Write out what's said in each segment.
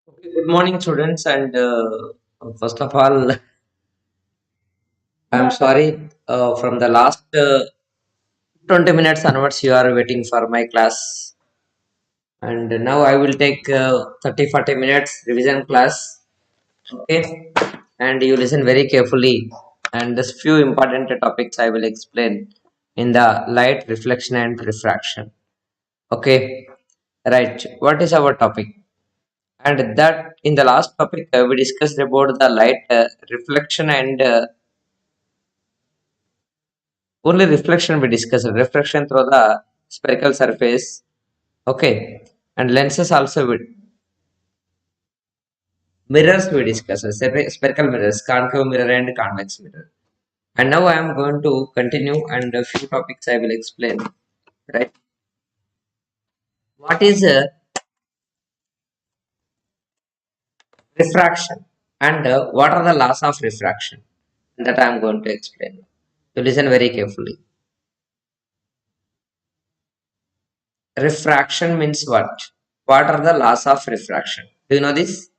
Okay, good morning, students. And first of all, I'm sorry from the last 20 minutes onwards, you are waiting for my class. And now I will take 30 40 minutes revision class. Okay, and you listen very carefully. And there's few important topics I will explain in the light, reflection, and refraction. Okay, right. What is our topic? And that in the last topic we discussed about the light reflection and only reflection we discussed. Reflection through the spherical surface. Okay, and lenses also with mirrors we discussed. Spherical mirrors, concave mirror and convex mirror. And now I am going to continue and a few topics I will explain. Right? What is refraction and what are the laws of refraction? That I am going to explain. So listen very carefully. Refraction means what? What are the laws of refraction? Do you know this?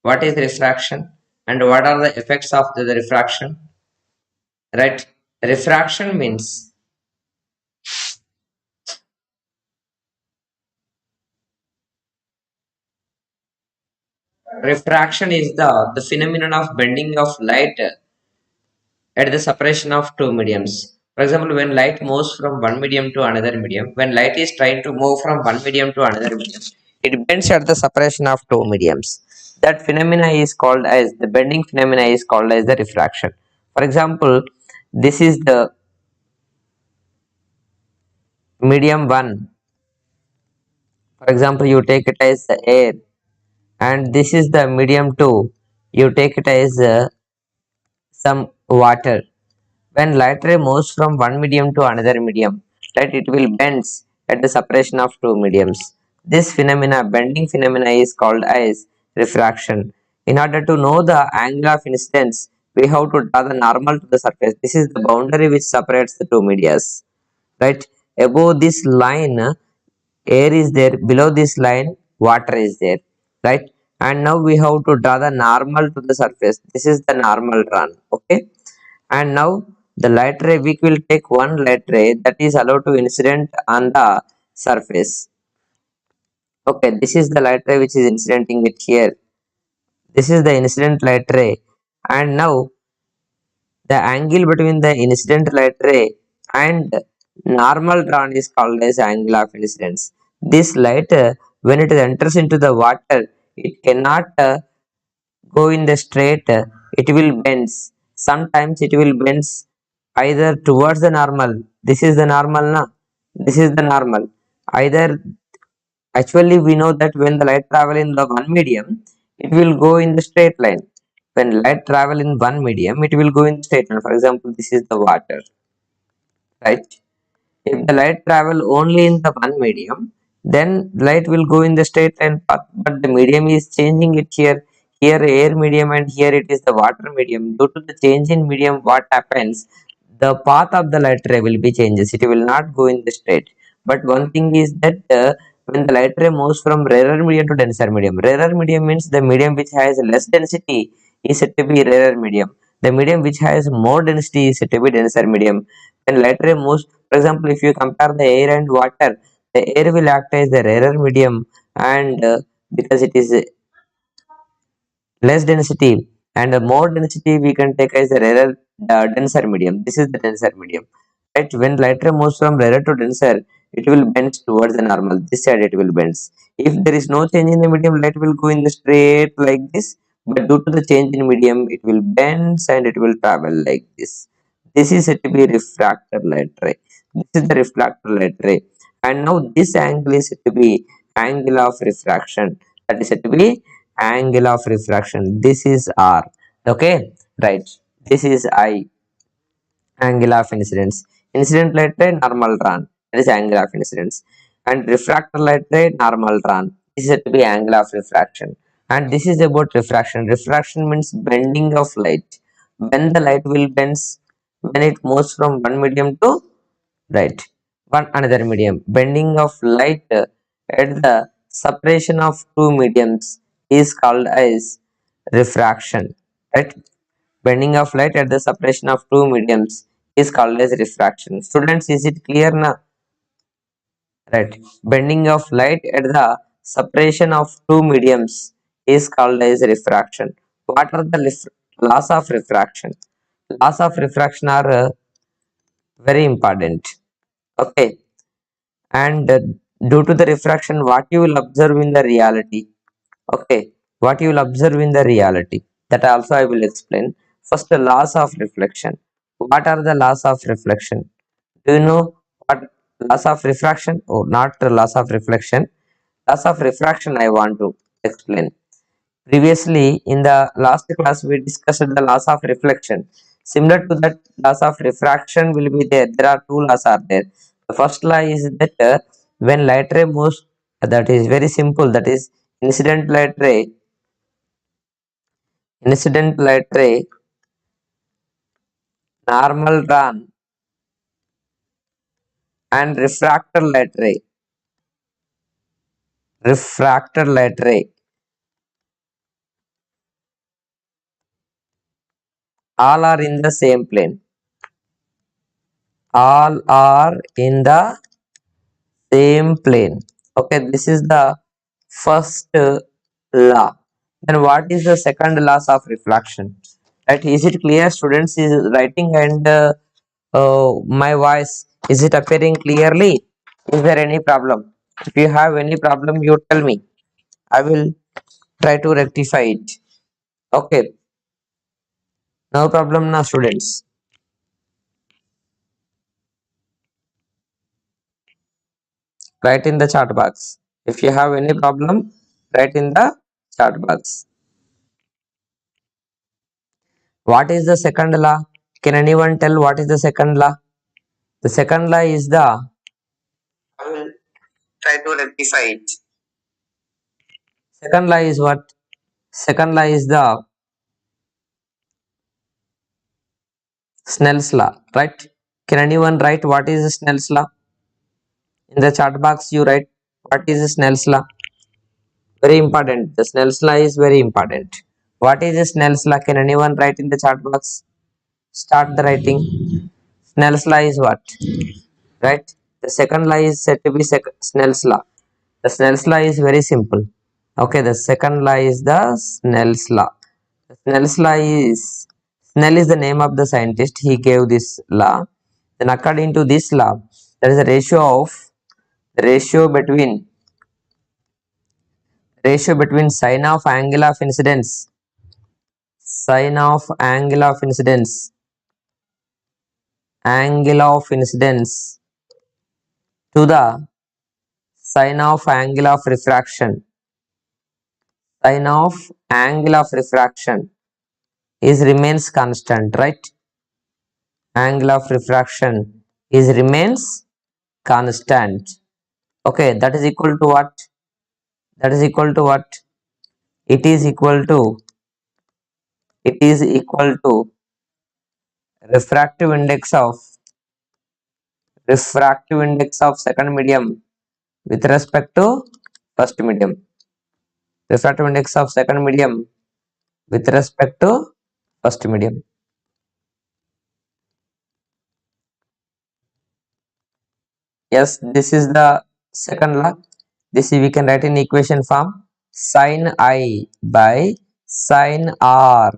What is refraction and what are the effects of the refraction? Right? Refraction means refraction is the phenomenon of bending of light at the separation of two mediums. For example, when light moves from one medium to another medium, when light is trying to move from one medium to another medium, it bends at the separation of two mediums. That phenomena is called as the bending phenomena is called as the refraction. For example, this is the medium one. For example, you take it as the air, and this is the medium two. You take it as some water. When light ray moves from one medium to another medium, right, it will bends at the separation of two mediums. This phenomena, bending phenomena, is called as refraction. In order to know the angle of incidence, we have to draw the normal to the surface. This is the boundary which separates the two medias. Right above this line, air is there. Below this line, water is there. Right, and now we have to draw the normal to the surface. This is the normal drawn. Okay, and now the light ray, we will take one light ray that is allowed to incident on the surface. Okay, this is the light ray which is incidenting it here. This is the incident light ray, and now the angle between the incident light ray and normal drawn is called as angle of incidence. This light, when it enters into the water, it cannot go in the straight, it will bends. Sometimes it will bends either towards the normal. This is the normal, na? This is the normal. Either actually we know that when the light travel in the one medium, it will go in the straight line. When light travel in one medium, it will go in straight line. For example, this is the water, right? If the light travel only in the one medium, then light will go in the straight line path, but the medium is changing it here. Here air medium and here it is the water medium. Due to the change in medium, what happens, the path of the light ray will be changes. It will not go in the straight. But one thing is that when the light ray moves from rarer medium to denser medium, rarer medium means the medium which has less density is said to be rarer medium. The medium which has more density is said to be denser medium. When light ray moves, for example, if you compare the air and water, the air will act as the rarer medium, and because it is less density, and more density we can take as the rarer denser medium. This is the denser medium. Right? When light ray moves from rarer to denser, it will bend towards the normal. This side it will bend. If there is no change in the medium, light will go in the straight like this. But due to the change in medium, it will bend and it will travel like this. This is said to be refractor light ray. This is the refractor light ray. And now this angle is said to be angle of refraction. That is said to be angle of refraction. This is R. Okay, right. This is I, angle of incidence. Incident light ray, normal drawn. That is angle of incidence. And refractor light ray, normal drawn. This is said to be angle of refraction. And this is about refraction. Refraction means bending of light. When the light will bends, when it moves from one medium to right one another medium. Bending of light at the separation of two mediums is called as refraction, right? Bending of light at the separation of two mediums is called as refraction. Students, is it clear now? Right. Bending of light at the separation of two mediums is called as refraction. What are the laws of refraction? Laws of refraction are very important. Okay. And due to the refraction, what you will observe in the reality? Okay. What you will observe in the reality? That also I will explain. First, the laws of reflection. What are the laws of reflection? Do you know what laws of refraction? Oh, not the laws of reflection. Laws of refraction I want to explain. Previously, in the last class, we discussed the laws of reflection. Similar to that, laws of refraction will be there. There are two laws are there. The first law is that when light ray moves, that is very simple. That is incident light ray, incident light ray, normal run, and refractor light ray. Refractor light ray. All are in the same plane. All are in the same plane. Okay, this is the first law. Then what is the second law of reflection? Right, is it clear? Students is writing, and my voice, is it appearing clearly? Is there any problem? If you have any problem, you tell me. I will try to rectify it. Okay, no problem now, students. Write in the chat box. If you have any problem, write in the chat box. What is the second law? Can anyone tell what is the second law? The second law is the, I will try to rectify it. Second law is what? Second law is the Snell's law, right? Can anyone write what is Snell's law? In the chat box, you write what is Snell's law. Very important. The Snell's law is very important. What is Snell's law? Can anyone write in the chat box? Start the writing. Snell's law is what? Right? The second law is said to be Snell's law. The Snell's law is very simple. Okay, the second law is the Snell's law. The Snell's law is, Snell is the name of the scientist. He gave this law. Then according to this law, there is a ratio between sine of angle of incidence, sine of angle of incidence, angle of incidence to the sine of angle of refraction, sine of angle of refraction is remains constant, right? Angle of refraction is remains constant. Okay, that is equal to what? That is equal to what? It is equal to, it is equal to refractive index of, refractive index of second medium with respect to first medium. Refractive index of second medium with respect to first medium. Yes, this is the second law. This we can write in equation form. Sin I by sin R.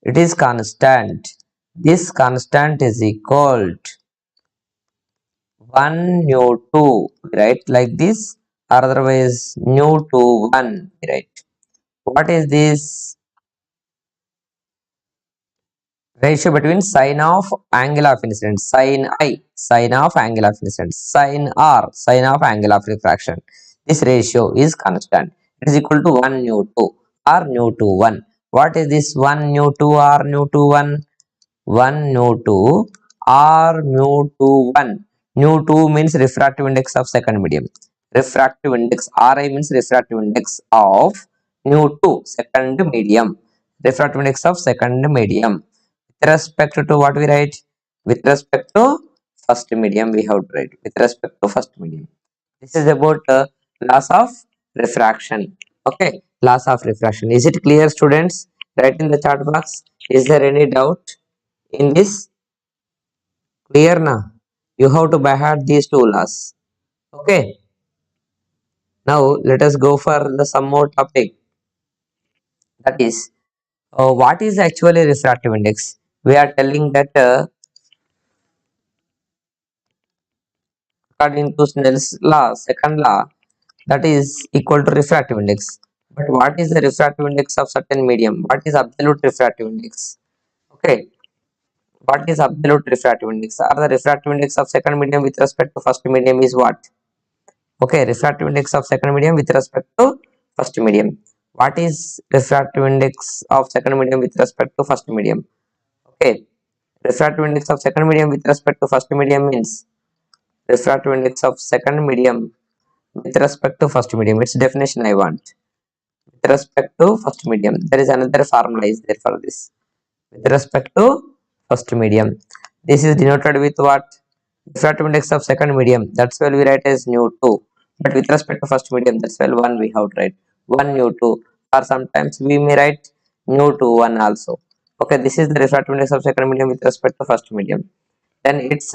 It is constant. This constant is equal to 1 nu 2. Right, like this, or otherwise nu to 1. Right. What is this? Ratio between sine of angle of incidence, sine I, sine of angle of incidence, sine R, sine of angle of refraction. This ratio is constant. It is equal to 1 nu 2 or nu to 1. What is this 1 nu 2 or nu to 1? 1 nu 2 or nu to 1. Nu 2 means refractive index of second medium. Refractive index, Ri means refractive index of nu 2, second medium. Refractive index of second medium. With respect to what we write? With respect to first medium, we have to write with respect to first medium. This is about laws of refraction. Okay, laws of refraction. Is it clear, students? Write in the chat box. Is there any doubt in this? Clear na? You have to by heart these two laws. Okay. Now let us go for the some more topic. That is, what is actually refractive index? We are telling that according to Snell's law, second law, that is equal to refractive index. But what is the refractive index of certain medium? What is absolute refractive index? Okay, what is absolute refractive index? Or the refractive index of second medium with respect to first medium is what? Okay, refractive index of second medium with respect to first medium. What is refractive index of second medium with respect to first medium? Okay, refractive index of second medium with respect to first medium means refractive index of second medium with respect to first medium. Its definition I want. With respect to first medium, there is another formula is there for this. With respect to first medium, this is denoted with what? Refractive index of second medium, that's why we write as nu 2. But with respect to first medium, that's why 1 we have to write 1 nu 2, or sometimes we may write nu 2 1 also. Okay, this is the refractive index of second medium with respect to first medium. Then its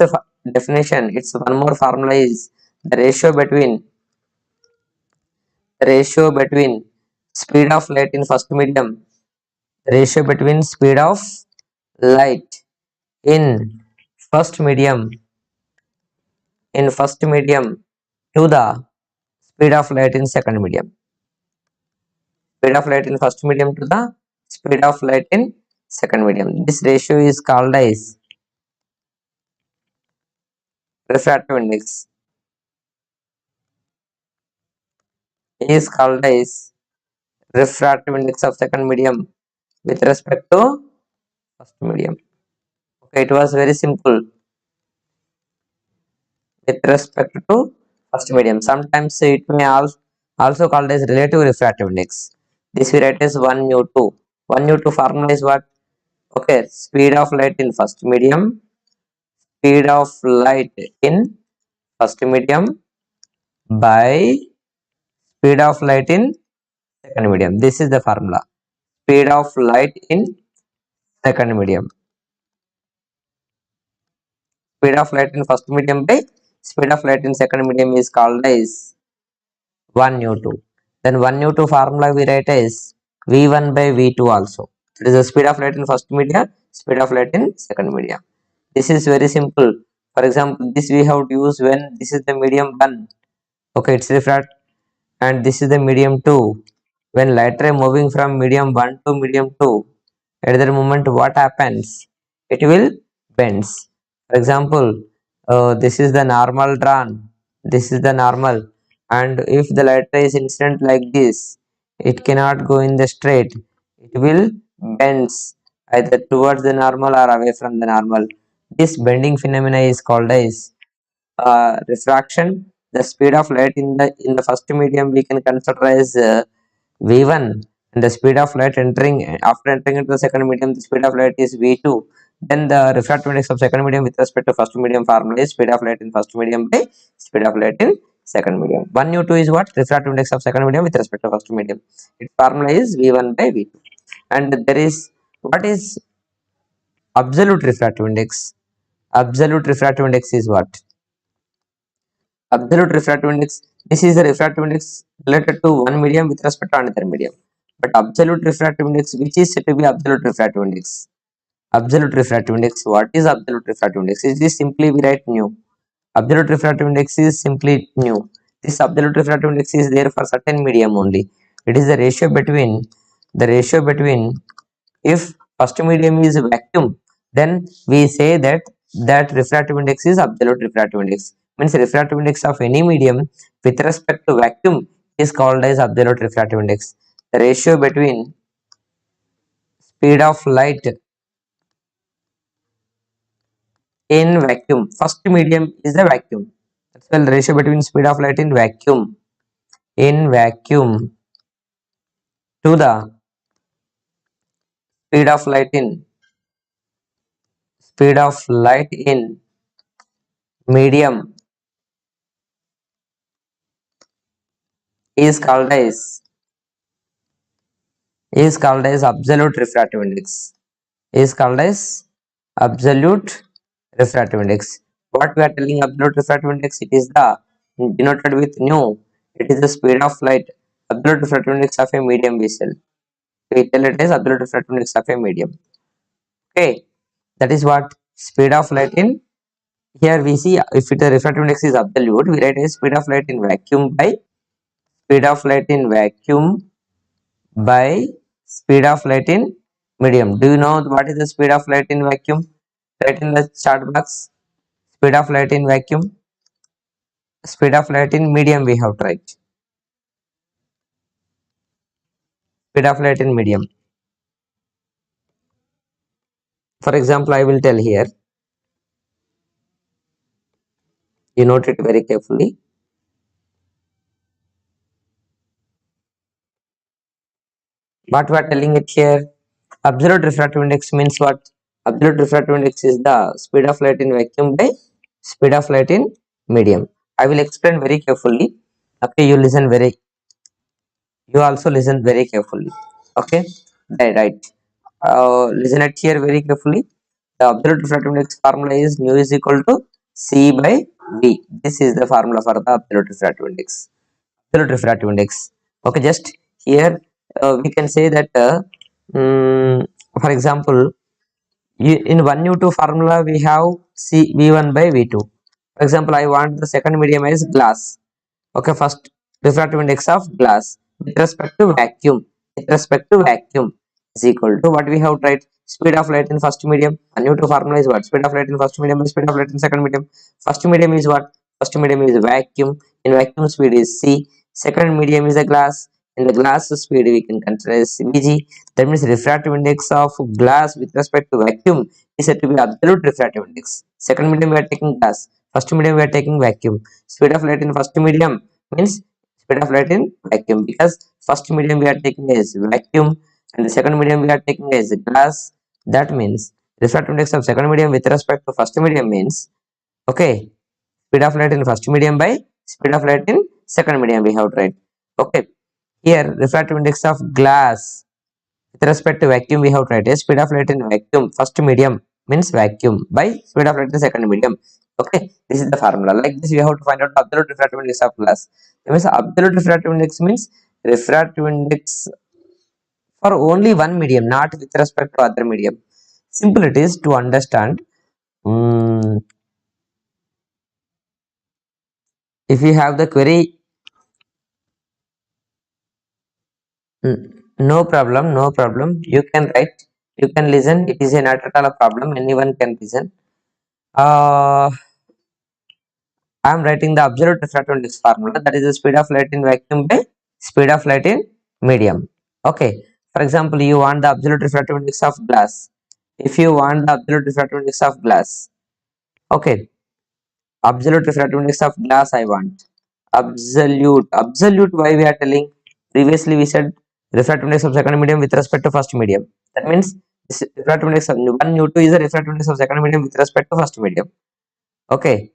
definition, its one more formula is the ratio between speed of light in first medium, ratio between speed of light in first medium to the speed of light in second medium. Speed of light in first medium to the speed of light in second medium. This ratio is called as refractive index. Is called as refractive index of second medium with respect to first medium. Okay, it was very simple with respect to first medium. Sometimes it may also called as relative refractive index. This we write as 1 nu 2. 1 nu 2 formula is what? Okay, speed of light in first medium, speed of light in first medium by speed of light in second medium. This is the formula. Speed of light in second medium. Speed of light in first medium by speed of light in second medium is called as 1 nu 2. Then 1 nu 2 formula we write as v1 by v2 also. It is the speed of light in first medium, speed of light in second medium. This is very simple. For example, this we have to use when this is the medium 1. Okay, it's refract, and this is the medium 2. When light ray moving from medium 1 to medium 2, at that moment what happens? It will bends. For example, this is the normal drawn, this is the normal, and if the light ray is incident like this, it cannot go in the straight, it will bends either towards the normal or away from the normal. This bending phenomena is called as refraction. The speed of light in the first medium we can consider as v1, and the speed of light entering after entering into the second medium, the speed of light is v2. Then the refractive index of second medium with respect to first medium formula is speed of light in first medium by speed of light in second medium. 1 nu 2 is what? Refractive index of second medium with respect to first medium. Its formula is v1 by v2. And there is what is absolute refractive index? Absolute refractive index is what? Absolute refractive index. This is the refractive index related to one medium with respect to another medium. But absolute refractive index, which is said to be absolute refractive index? Absolute refractive index. What is absolute refractive index? It is simply we write nu. Absolute refractive index is simply nu. This absolute refractive index is there for certain medium only. It is the ratio between if first medium is vacuum, then we say that refractive index is absolute refractive index. Means refractive index of any medium with respect to vacuum is called as absolute refractive index. The ratio between speed of light in vacuum, first medium is the vacuum. That's why the ratio between speed of light in vacuum to the speed of light in medium is called as is called as absolute refractive index. Is called as absolute refractive index. What we are telling absolute refractive index? It is the denoted with nu. It is the speed of light. Absolute refractive index of a medium vessel. We tell it as absolute refractive index of a medium. Okay, that is what speed of light in. Here we see if the refractive index is absolute, we write as speed of light in vacuum by speed of light in vacuum by speed of light in medium. Do you know what is the speed of light in vacuum? Write in the chart box. Speed of light in vacuum, speed of light in medium we have to write. Speed of light in medium. For example, I will tell here. You note it very carefully. What we are telling it here, absolute refractive index means what? Absolute refractive index is the speed of light in vacuum by speed of light in medium. I will explain very carefully. Okay, you also listen very carefully. Okay, right. Listen it here very carefully. The absolute refractive index formula is nu is equal to C by V. This is the formula for the absolute refractive index. Absolute refractive index. Okay, just here we can say that for example, in 1U2 formula we have C V1 by V2. For example, I want the second medium as glass. Okay, first refractive index of glass with respect to vacuum. With respect to vacuum is equal to what we have tried. Speed of light in first medium. 1U2 formula is what? Speed of light in first medium by speed of light in second medium. First medium is what? First medium is vacuum. In vacuum speed is C. Second medium is a glass. In the glass speed we can consider as Vg. That means refractive index of glass with respect to vacuum is said to be absolute refractive index. Second medium we are taking glass. First medium we are taking vacuum. Speed of light in first medium means speed of light in vacuum, because first medium we are taking as vacuum and the second medium we are taking as glass. That means refractive index of second medium with respect to first medium means, okay, speed of light in first medium by speed of light in second medium we have tried. Okay, here refractive index of glass with respect to vacuum we have tried. Speed of light in vacuum first medium means vacuum by speed of light in second medium. Okay, this is the formula. Like this we have to find out absolute refractive index of glass. That means absolute refractive index means refractive index for only one medium, not with respect to other medium. Simple it is to understand. Mm, if you have the query, no problem, no problem. You can write, you can listen. It is a not at all a problem. Anyone can listen. Uh, I am writing the absolute refractive index formula, that is the speed of light in vacuum by speed of light in medium. Okay. For example, you want the absolute refractive index of glass. If you want the absolute refractive index of glass, okay, absolute refractive index of glass I want. Absolute. Why we are telling? Previously we said refractive index of second medium with respect to first medium. That means this refractive index of 1U2 is the refractive index of second medium with respect to first medium. Okay.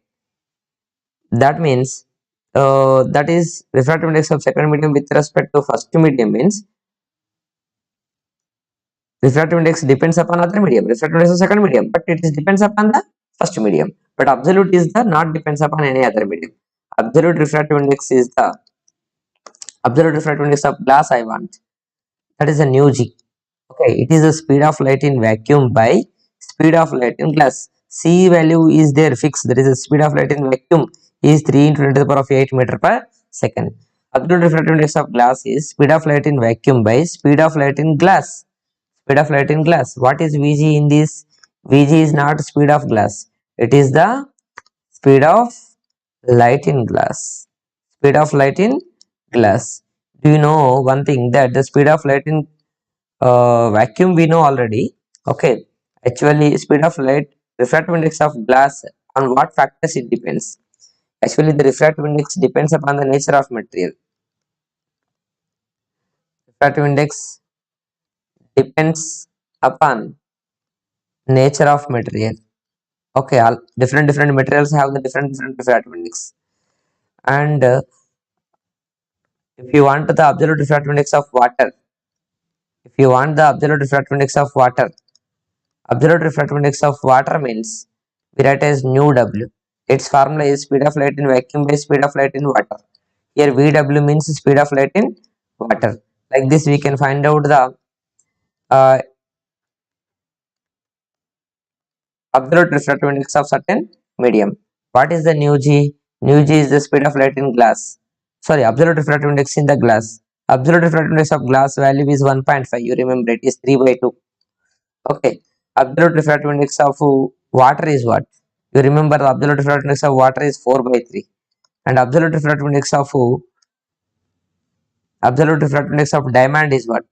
That means that is refractive index of second medium with respect to first medium means refractive index depends upon other medium. Refractive index of second medium, but it is depends upon the first medium. But absolute is the not depends upon any other medium. Absolute refractive index is the absolute refractive index of glass I want. That is a nu G. Okay, it is the speed of light in vacuum by speed of light in glass. C value is there fixed. There is a speed of light in vacuum is 3 into 10 to the power of 8 meter per second. Absolute refractive index of glass is speed of light in vacuum by speed of light in glass. Speed of light in glass. What is Vg in this? Vg is not speed of glass. It is the speed of light in glass. Speed of light in glass. Do you know one thing, that the speed of light in vacuum we know already. Okay, actually speed of light, refractive index of glass, on what factors it depends? Actually the refractive index depends upon the nature of material. Refractive index depends upon nature of material. Okay, all different materials have the different refractive index. And if you want the absolute refractive index of water, If you want the absolute refractive index of water, absolute refractive index of water means we write as nu W. Its formula is speed of light in vacuum by speed of light in water. Here VW means speed of light in water. Like this, we can find out the uh, absolute refractive index of certain medium. What is the nu G? Nu G is the speed of light in glass. Sorry, absolute refractive index in the glass. Absolute refractive index of glass value is 1.5. You remember it is 3 by 2. Okay. Absolute refractive index of water is what? You remember the absolute refractive index of water is 4 by 3. And absolute refractive index of diamond is what?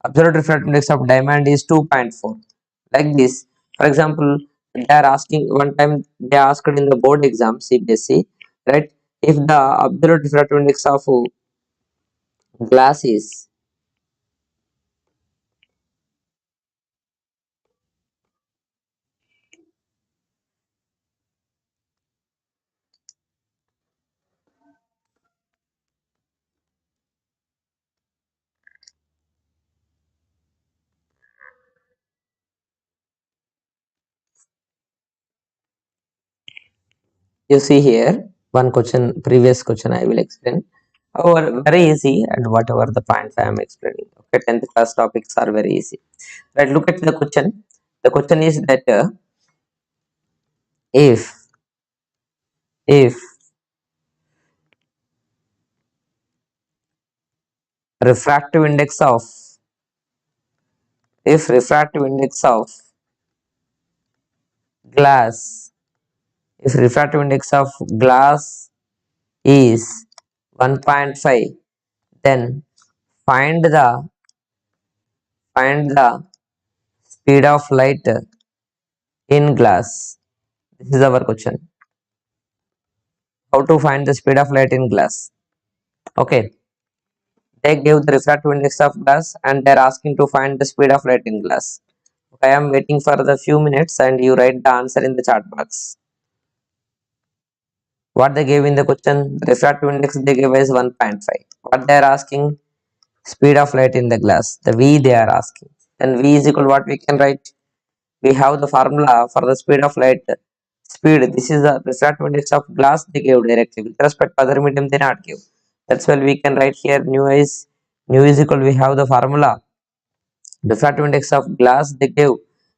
Absolute refractive index of diamond is 2.4. Like this, for example, they are asking one time, they asked in the board exam CBSE, right? If the absolute refractive index of glass is, you see here one question, previous question I will explain. However, very easy, and whatever the points I am explaining. Okay, 10th class topics are very easy. Right, look at the question. The question is that if refractive index of if refractive index of glass if refractive index of glass is 1.5, then find the speed of light in glass. This is our question. How to find the speed of light in glass? Okay, they give the refractive index of glass and they're asking to find the speed of light in glass. Okay, I am waiting for the few minutes and you write the answer in the chat box. What they gave in the question, the refractive index they gave is 1.5. What they are asking, speed of light in the glass, the V they are asking. Then V is equal, what we can write? We have the formula for the speed of light. Speed, this is the refractive index of glass they gave directly. With respect to other medium they not give. That's why we can write here nu is equal, we have the formula. Refractive index of glass they give,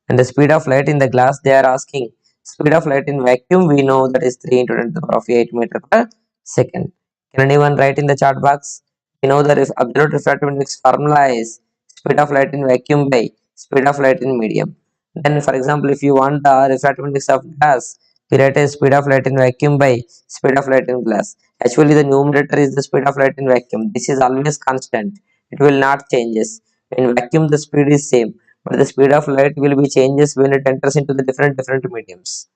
and the speed of light in the glass they are asking. Speed of light in vacuum we know that is 3 into 10 to the power of 8 meter per second. Can anyone write in the chat box? We know the absolute refractive index formula is speed of light in vacuum by speed of light in medium. Then for example, if you want the refractive index of glass, we write as speed of light in vacuum by speed of light in glass. Actually the numerator is the speed of light in vacuum. This is always constant. It will not changes. In vacuum, the speed is same, but the speed of light will be changes when it enters into the different mediums.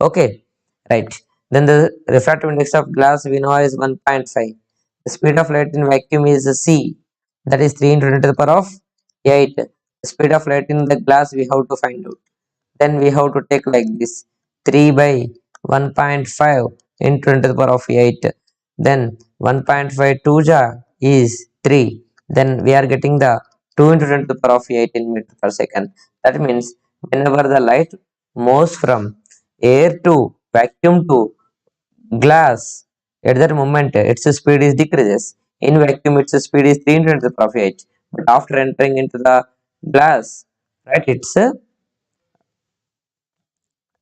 Okay, right. Then the refractive index of glass we know is 1.5. The speed of light in vacuum is c, that is 3 into 10 to the power of 8. The speed of light in the glass we have to find out. Then we have to take like this, 3 by 1.5 into 10 to the power of 8. Then 1.5 2 is 3. Then we are getting the 2 into 10 to the power of 18 meter per second. That means whenever the light moves from air to vacuum to glass, at that moment its speed is decreases. In vacuum its speed is 3 into 10 to the power of 8. But after entering into the glass, right, its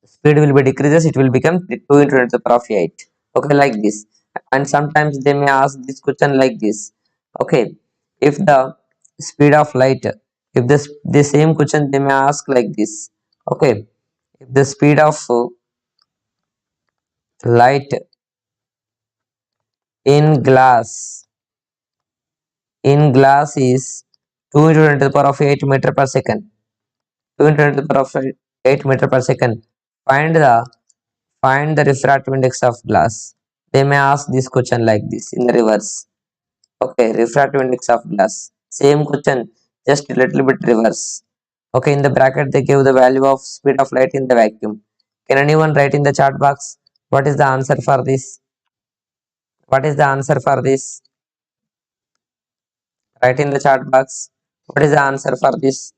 speed will be decreases, it will become 2 into 10 to the power of 8. Okay, like this. And sometimes they may ask this question like this. Okay, if the speed of light, if the same question they may ask like this. Okay, if the speed of light in glass is 2 into 10 to the power of 8 meter per second, 2 into 10 to the power of 8 meter per second, find the refractive index of glass. They may ask this question like this in the reverse. Okay, refractive index of glass. Same question, just a little bit reverse. Okay, in the bracket they give the value of speed of light in the vacuum. Can anyone write in the chat box? What is the answer for this? What is the answer for this? Write in the chat box. What is the answer for this?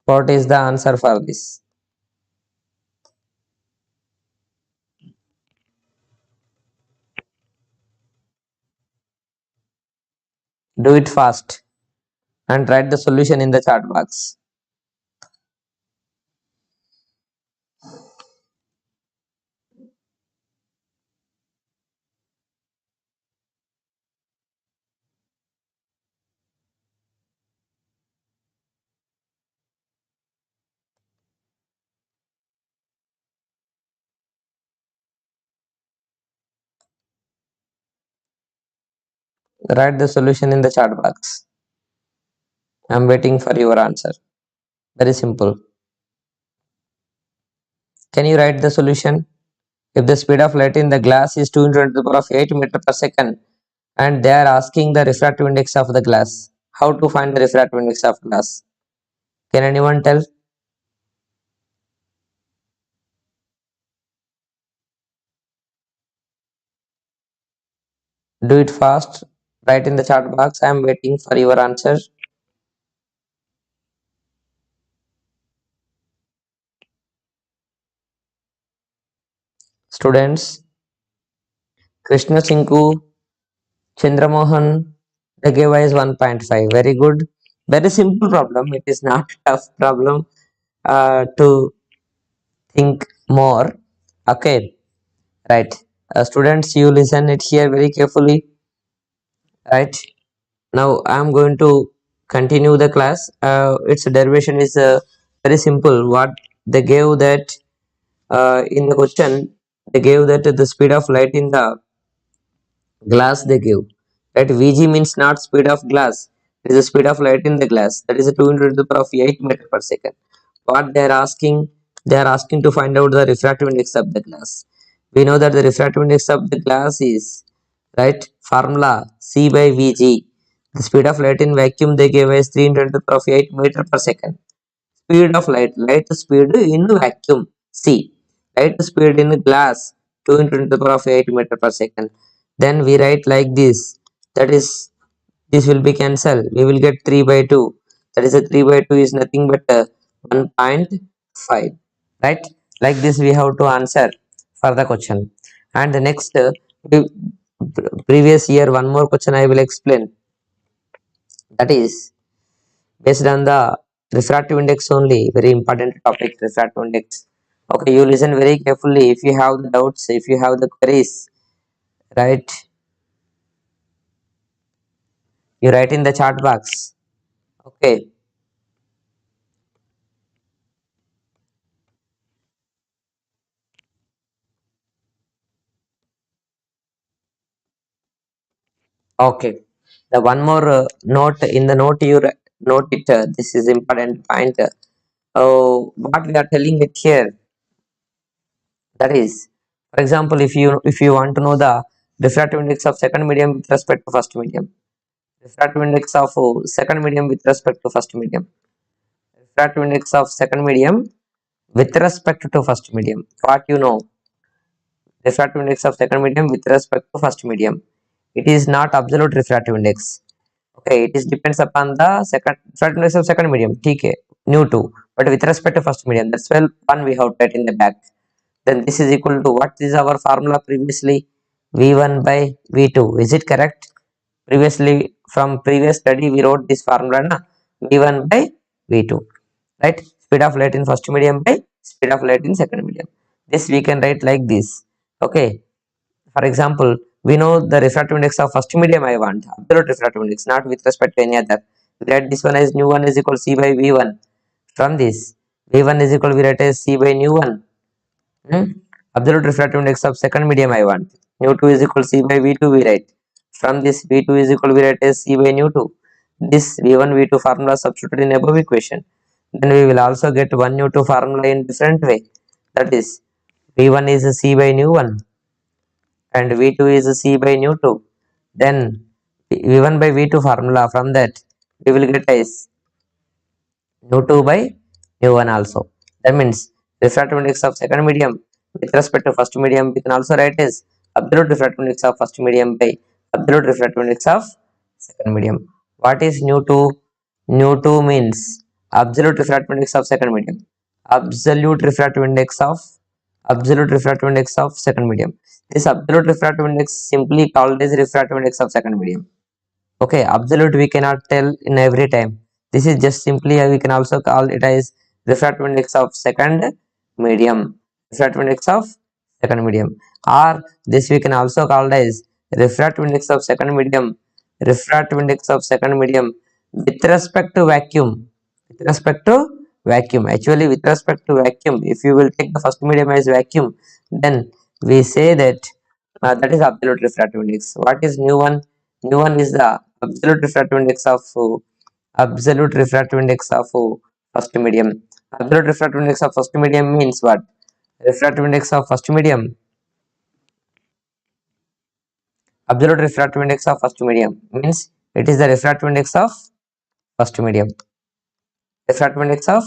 What is the answer for this? Do it fast and write the solution in the chat box. Write the solution in the chat box. I'm waiting for your answer. Very simple. Can you write the solution? If the speed of light in the glass is 2 into the power of 8 meter per second and they are asking the refractive index of the glass, how to find the refractive index of glass? Can anyone tell? Do it fast. Write in the chat box. I am waiting for your answer. Students, Krishna Chinku, Chandramohan, the giveaway is 1.5. Very good. Very simple problem. It is not a tough problem to think more. Okay, right. Students, you listen it here very carefully. Right. Now I am going to continue the class. Its derivation is very simple. What they gave that in the question, they gave that the speed of light in the glass they give, right? Vg means not speed of glass, it is the speed of light in the glass, that is a 2 into the power of 8 meter per second. What they are asking to find out the refractive index of the glass. We know that the refractive index of the glass is, right, formula c by vg. The speed of light in vacuum they gave us 3 into the power of 8 meter per second. Speed of light speed in vacuum c, light speed in glass 2 into the power of 8 meter per second. Then we write like this, that is, this will be cancelled, we will get 3 by 2, that is a 3 by 2 is nothing but 1.5, right? Like this we have to answer for the question. And the next previous year one more question I will explain, that is based on the refractive index only. Very important topic, refractive index. Okay, you listen very carefully. If you have the doubts, if you have the queries, right, you write in the chat box. Okay, okay. The one more note in the note, you note it. This is important point. What we are telling it here, that is, for example, if you want to know the refractive index of second medium with respect to first medium, refractive index of second medium with respect to first medium, refractive index of second medium with respect to first medium. What you know, refractive index of second medium with respect to first medium. It is not absolute refractive index. Okay, it is depends upon the second refractive index of second medium. TK, nu 2. But with respect to first medium, that's well one we have write in the back. Then this is equal to, what is our formula previously? V1 by V2. Is it correct? Previously, from previous study, we wrote this formula na, V1 by V2, right? Speed of light in first medium by speed of light in second medium. This we can write like this. Okay, for example, we know the refractive index of first medium. I want absolute refractive index, not with respect to any other. We write this one as nu 1 is equal c by v1. From this, v1 is equal, we write as c by nu 1. Absolute refractive index of second medium I want, nu 2 is equal c by v2 we write. From this, v2 is equal, we write as c by nu 2. This v1 v2 formula substituted in above equation. Then we will also get 1 nu 2 formula in different way, that is, v1 is c by nu 1 and v2 is c by nu 2. Then v1 by v2 formula, from that we will get as nu 2 by nu 1 also. That means refractive index of second medium with respect to first medium, we can also write as absolute refractive index of first medium by absolute refractive index of second medium. What is nu 2? Nu 2 means absolute refractive index of second medium. Absolute refractive index of second medium. This absolute refractive index simply called as refractive index of second medium. Okay, absolute we cannot tell in every time. This is just simply we can also call it as refractive index of second medium. Refractive index of second medium, or this we can also call as refractive index of second medium. Refractive index of second medium with respect to vacuum. With respect to vacuum, actually with respect to vacuum, if you will take the first medium as vacuum, then we say that that is absolute refractive index. What is nu one? Nu one is the absolute refractive index of first medium. Absolute refractive index of first medium means what? Refractive index of first medium. Absolute refractive index of first medium means it is the refractive index of first medium. Refractive index of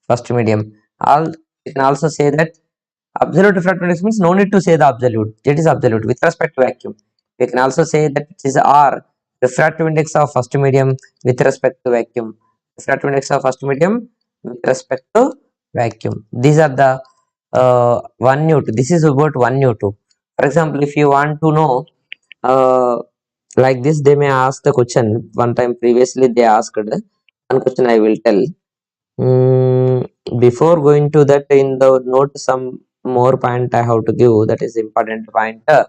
first medium. All you can also say that absolute refractive index means no need to say the absolute. It is absolute with respect to vacuum. We can also say that it is R, refractive index of first medium with respect to vacuum. Refractive index of first medium with respect to vacuum. These are the 1 nu 2. This is about 1 nu 2. For example, if you want to know like this, they may ask the question. One time previously they asked one question. I will tell. Before going to that, in the note some more point I have to give, that is important point. Uh,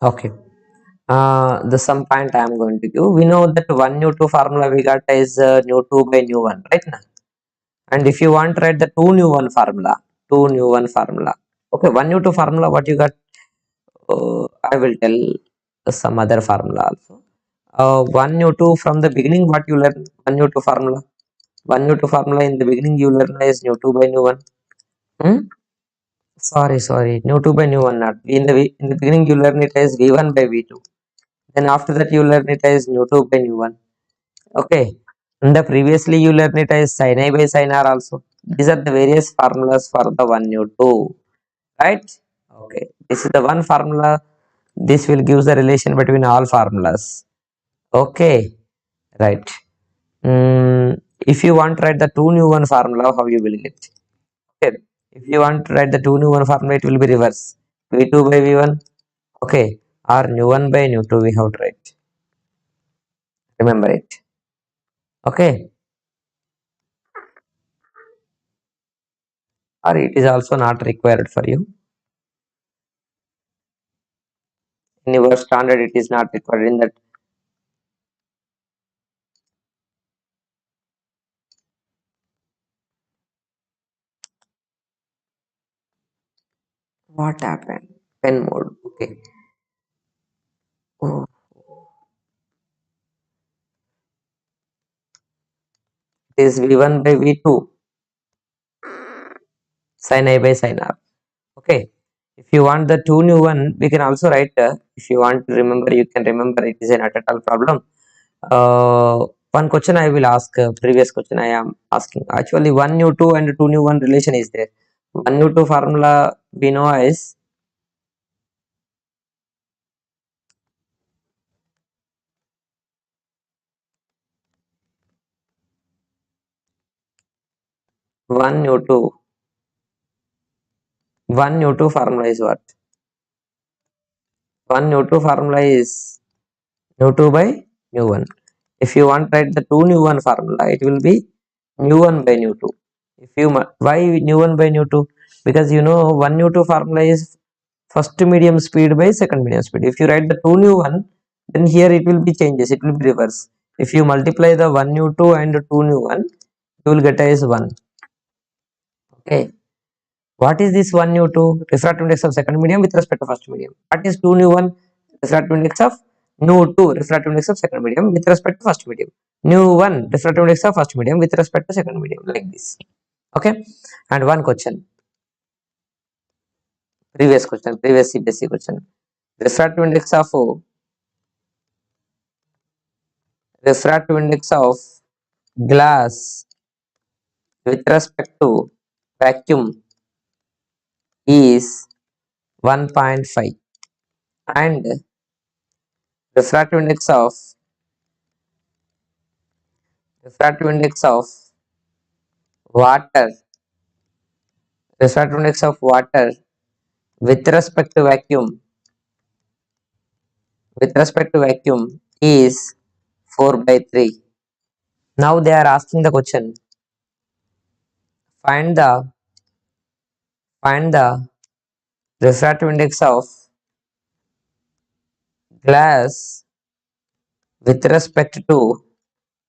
okay. The some point I am going to give. We know that 1 nu 2 formula we got is nu 2 by nu 1, right now? And if you want to write the 2 nu 1 formula, 2 nu 1 formula. Okay, 1 nu 2 formula, what you got? I will tell some other formula also. 1 nu 2 from the beginning, what you learn? 1 nu 2 formula. 1 nu 2 formula in the beginning you learn is nu 2 by nu 1. Hmm? Sorry. Nu 2 by nu 1 not. In the beginning you learn it as v1 by v2. Then after that you learn it as nu 2 by nu 1. Okay. In the previously you learn it as sin A by sin R also. These are the various formulas for the 1 nu 2. Right? Okay. This is the one formula. This will give the relation between all formulas. Okay. Right. If you want to write the 2 nu 1 formula, how you will get? Okay. If you want to write the 2 nu 1 formula, it will be reverse. V2 by V1. Okay. Or nu 1 by nu 2 we have to write. Remember it. Okay. Or it is also not required for you. In your standard, it is not required in that. What happened? Pen mode. Okay. Oh, it is V1 by V2 sin A by sin R. Okay. If you want the 2 nu 1, we can also write. If you want to remember, you can remember. It is a not at all problem. One question I will ask. Previous question I am asking. Actually, 1 nu 2 and 2 nu 1 relation is there. 1 nu 2 formula we know as 1 nu 2. 1 nu 2 formula is what? 1 nu 2 formula is nu 2 by nu 1. If you want to write the 2 nu 1 formula, it will be nu 1 by nu 2. If you why nu 1 by nu 2? Because you know 1 nu 2 formula is first medium speed by second medium speed. If you write the 2 nu 1, then here it will be changes. It will be reverse. If you multiply the 1 nu 2 and 2 nu 1, you will get as 1. Okay. What is this 1 nu 2? Refractive index of second medium with respect to first medium. What is 2 nu 1? Refractive index of nu 2 refractive index of second medium with respect to first medium, nu 1 refractive index of first medium with respect to second medium, like this. Okay, and one question, previous CBSE question, refractive index of glass with respect to vacuum is 1.5, and refractive index of water refractive index of water with respect to vacuum is 4 by 3. Now they are asking the question, find the refractive index of glass with respect to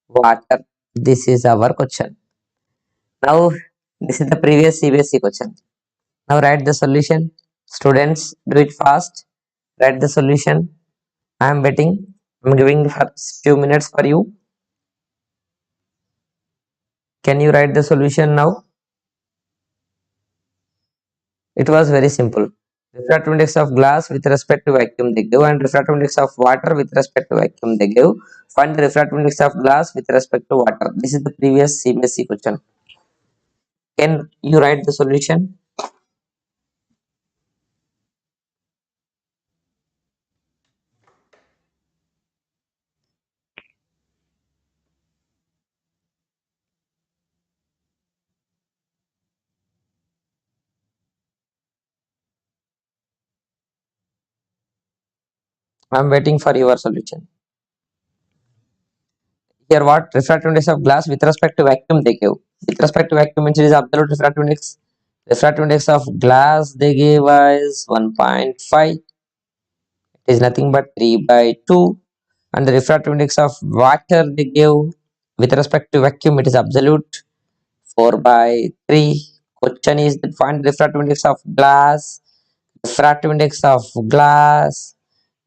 water. This is our question. Now this is the previous CBSE question. Now write the solution. Students, do it fast. Write the solution. I am waiting. I am giving for few minutes for you. Can you write the solution now? It was very simple. Refractive index of glass with respect to vacuum they give, and refractive index of water with respect to vacuum they give. Find the refractive index of glass with respect to water. This is the previous CBSE question. Can you write the solution? I am waiting for your solution. Here what refractive index of glass with respect to vacuum they give. With respect to vacuum means it is absolute refractive index. Refractive index of glass they gave is 1.5. It is nothing but 3 by 2. And the refractive index of water they give with respect to vacuum, it is absolute 4 by 3. Question is that find the refractive index of glass. Refractive index of glass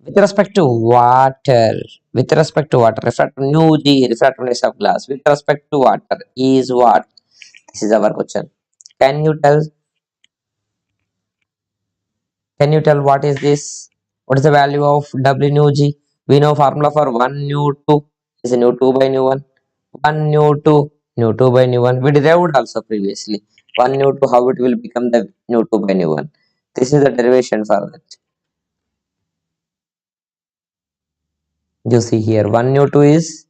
with respect to water. With respect to water, refractive nu g refractive index of glass with respect to water is what? This is our question. Can you tell? Can you tell what is this? What is the value of W nu g? We know formula for 1 nu 2 is nu 2 by nu 1. 1 nu 2, nu 2 by nu 1. We derived also previously. 1 nu 2, how it will become the nu 2 by nu 1. This is the derivation for that. You see here 1 nu 2 is,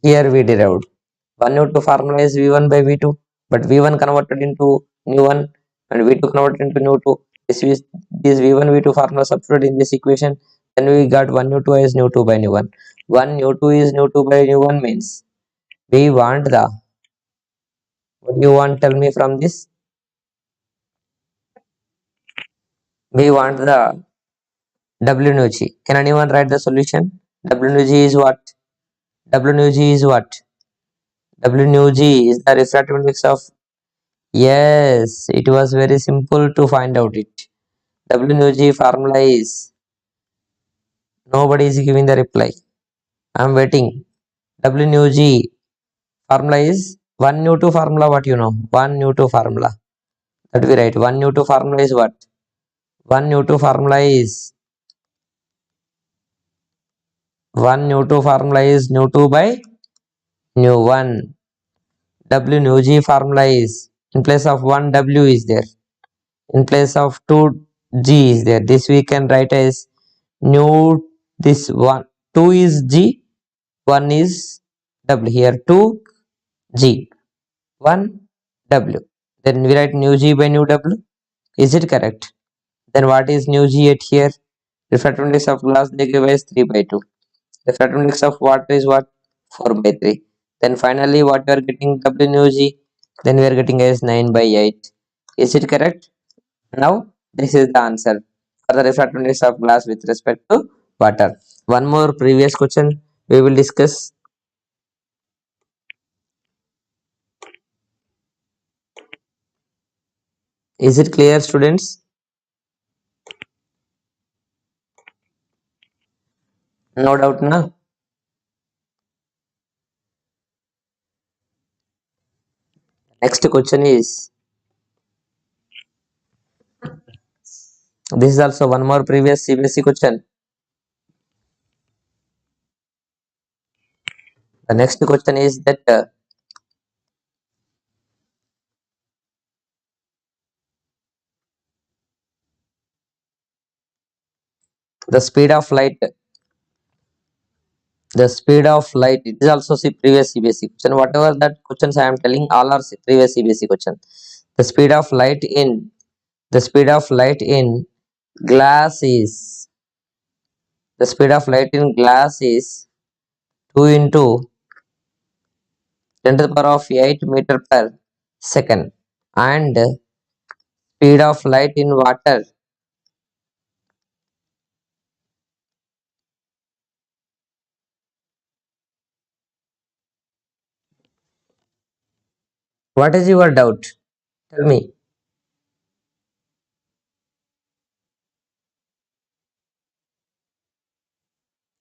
here we derived 1 nu 2 formula is V1 by V2, but V1 converted into nu 1 and V2 converted into nu 2. This V1 V2 formula substituted in this equation, then we got 1 nu 2 is nu 2 by nu 1. 1 nu 2 is nu 2 by nu 1 means we want the, what you want, tell me from this? We want the W nu g. Can anyone write the solution? W nu g is what? W nu g is what? W nu g is the refractive index of, yes, it was very simple to find out it. W nu g formula is, nobody is giving the reply. I am waiting. W nu g formula is 1 nu 2 formula, what you know? 1 nu 2 formula. That we write 1 nu 2 formula is what? 1 nu 2 formula is 1 nu 2 formula is nu 2 by nu 1. W nu g formula is, in place of 1 W is there, in place of 2 G is there. This we can write as nu, this one 2 is G, 1 is W. Here 2 G, 1 W. Then we write nu G by nu W. Is it correct? Then what is nu G at here? Refractive index of glass they give us 3 by 2. Refractive index of water is what? 4 by 3. Then finally what we are getting, W nu G, then we are getting as 9 by 8. Is it correct? Now this is the answer for the refractive index of glass with respect to water. One more previous question we will discuss. Is it clear, students? No doubt, na? Next question is, this is also one more previous CBSE question. The next question is that the speed of light, it is also previous CBSE question. Whatever that questions I am telling, all are previous CBSE question. The speed of light in, the speed of light in glass is, the speed of light in glass is 2 into 10 to the power of 8 meter per second, and speed of light in water, what is your doubt? Tell me.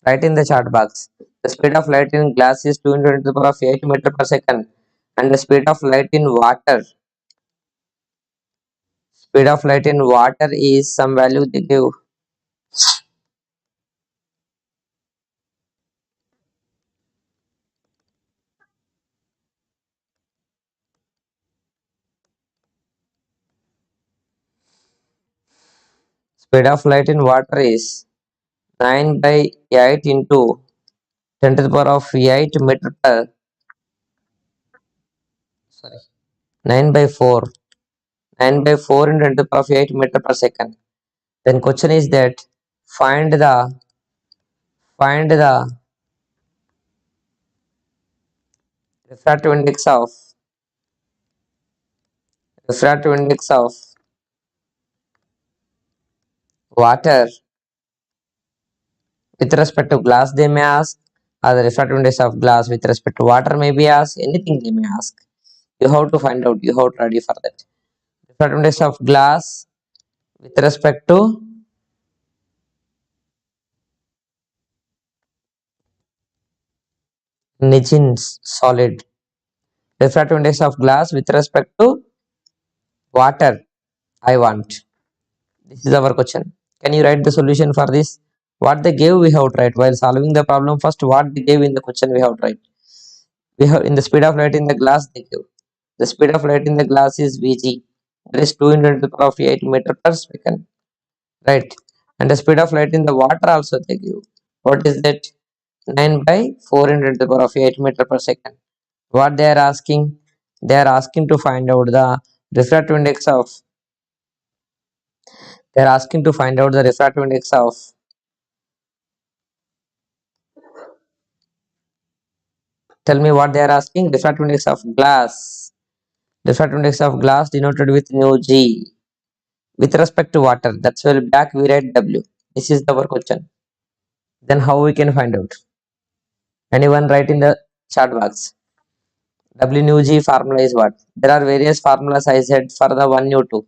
Write in the chat box. The speed of light in glass is 2 into 10 to the power of 8 meter per second, and the speed of light in water, speed of light in water is some value they give. Speed of light in water is 9 by 8 into 10 to the power of 8 meter per, sorry, 9 by 4, 9 by 4 into 10 to the power of 8 meter per second. Then question is that find the, find the refractive index of, refractive index of water with respect to glass they may ask, or the refractive index of glass with respect to water may be asked, anything they may ask. You have to find out, you have to ready for that. Refractive index of glass with respect to Nigin's solid. Refractive index of glass with respect to water I want. This is our question. Can you write the solution for this? What they gave we have to write. While solving the problem, first what they gave in the question we have to write. We have in the speed of light in the glass they give. The speed of light in the glass is Vg. That is 2 into 10 to the power of 8 meter per second. Right. And the speed of light in the water also they give. What is that? 9 by 4 into 10 to the power of 8 meter per second. What they are asking? They are asking to find out the refractive index of, they are asking to find out the refractive index of, tell me what they are asking. Refractive index of glass. Refractive index of glass denoted with nu G with respect to water. That's why back we write W. This is our question. Then how we can find out? Anyone write in the chat box. W nu G formula is what? There are various formulas I said for the 1 nu 2.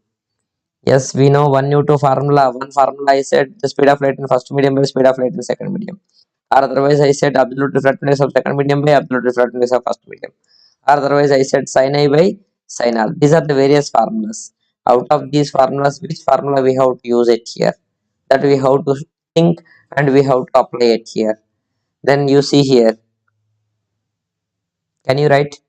Yes, we know 1 nu 2 formula. One formula I said the speed of light in first medium by speed of light in second medium. Or otherwise I said absolute refractiveness of second medium by absolute refractiveness of first medium. Or otherwise I said sin I by sin R. These are the various formulas. Out of these formulas, which formula we have to use it here? That we have to think and we have to apply it here. Then you see here. Can you write?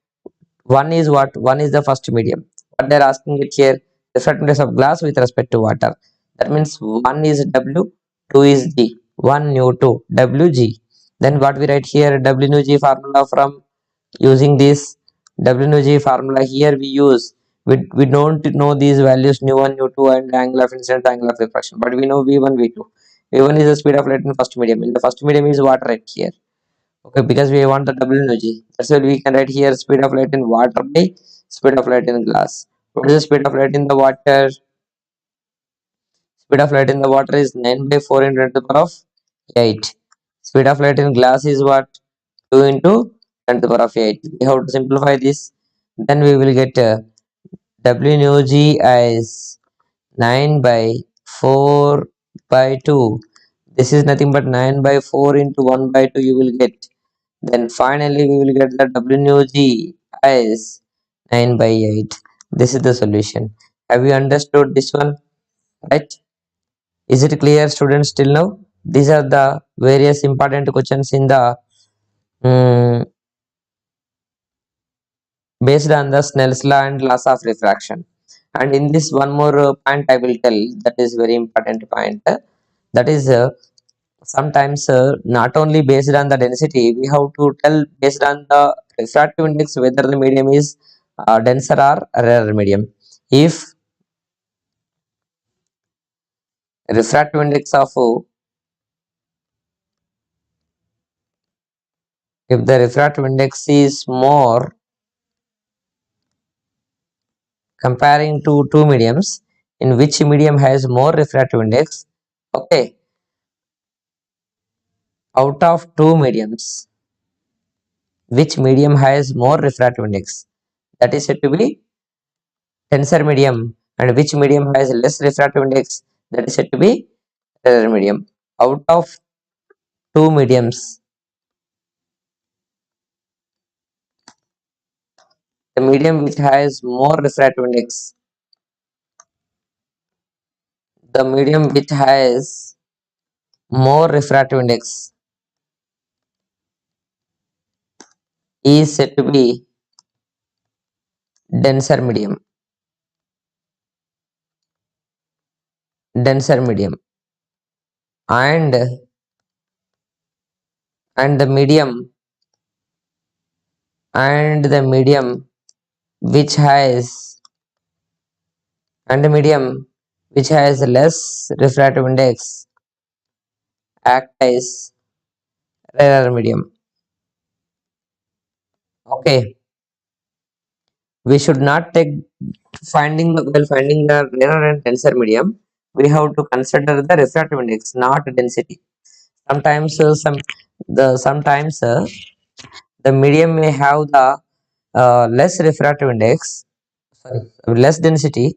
One is what? One is the first medium. What they're asking it here, refractiveness of glass with respect to water. That means one is W, two is G. One nu two WG. Then what we write here, W nu G formula from using this W nu G formula here we use. We don't know these values nu1, nu2 and angle of incidence, angle of refraction, but we know V1, V2. V1 is the speed of light in first medium. In the first medium is water right here. Okay, because we want the W energy. That's why we can write here speed of light in water by speed of light in glass. What is the speed of light in the water? Speed of light in the water is 9 by 4 into 10 to the power of 8. Speed of light in glass is what? 2 into 10 to the power of 8. We have to simplify this. Then we will get W nu G as 9 by 4 by 2. This is nothing but 9 by 4 into 1 by 2 you will get. Then finally we will get the WG as 9 by 8. This is the solution. Have you understood this one? Right? Is it clear, students, till now? These are the various important questions in the mm, based on the Snell's law and laws of refraction. And in this one more point I will tell, that is very important point. That is sometimes not only based on the density, we have to tell based on the refractive index whether the medium is denser or rarer medium. If refractive index of if the refractive index is more comparing to two mediums, in which medium has more refractive index, okay, out of two mediums, which medium has more refractive index, that is said to be tensor medium, and which medium has less refractive index, that is said to be rarer medium. Out of two mediums, the medium which has more refractive index, the medium which has more refractive index is said to be denser medium. Denser medium. And the medium and the medium which has and the medium which has less refractive index act as rarer medium. Okay, we should not take while finding the rarer and denser medium, we have to consider the refractive index, not density. Sometimes sometimes the medium may have the less refractive index, sorry, less density.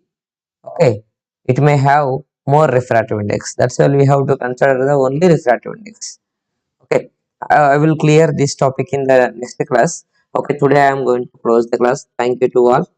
Okay, it may have more refractive index. That's why we have to consider the only refractive index. Okay, I will clear this topic in the next class. Okay, today I am going to close the class. Thank you to all.